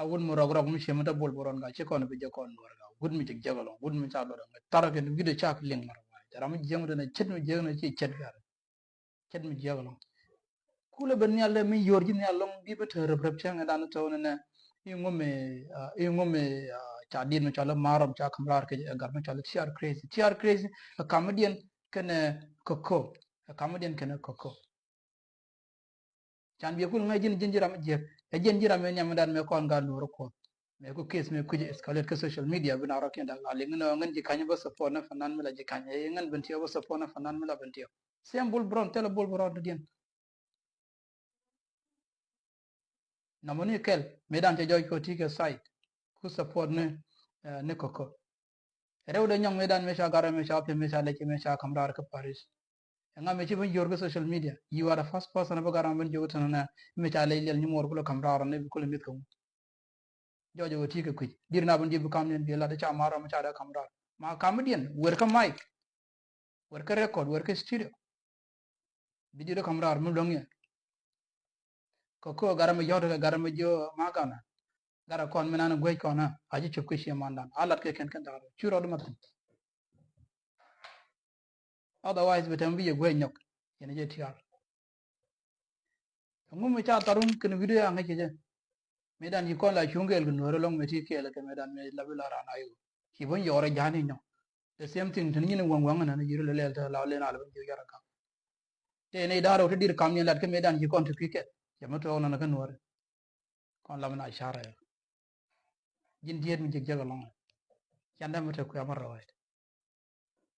awun mo rog rog mi shema da bol boron ga che kon be je kon ngor ga gud mi je jagalo gud mi cha do ga tara ke gide chak ling mar wa tara mi jeng na chet mi jeng na chi chet ga chet mi jagalo kula ben yalle mi yor jin yallong bi be ter reb chang da na to na i ngome cha din no chala maram cha khamlar ke gar ma chala tiar crazy a comedian kana koko a comedian kana koko chan bi kul ngai jin jira ma je e jin jira me nyam dan me kon ga nur ko me ko case me kuje escalate ke social media bina ro kenda la linga no ngan ji kanya ba support na fanan mila ji kanya e ngan ben tiyo ba support na fanan mila ben tiyo sem bul bron tele bul bron dien namoni kel medan te joy ko tike site ku support ne koko rew de nyong medan me sha gara me sha pe me sha leke me sha kamrar ka paris nga me ci ban yor ko social media you are the first person ba gara ban jogo tan na me sha lay lel ni mor ko kamrar ne ko le mit ko jojo wo tike kuj dirna ban jibu kam nen bi la da cha maro ma cha da kamrar ma comedian wer ka mic wer ka record wer ka studio video da kamrar mu dong ye koko gara me jodo gara me jo ma kana gara kon menana goy kona aji chukku shi mandan alat ke ken daro churo do matin otherwise betam bi goy nyok yene je tiar ngum mi cha tarun ken video anga je medan yi kon la chungel gun no long meti ke la ke medan me la bila rana yo ki bon yore jani no the same thing tin ni wang wang na ni yiro le ta la le na la jo yara ka te ne daro te dir kam ni lat ke medan yi kon to kike jamato na kan wore kon la na ishara jin diet mi je long chanda mata ku amara wa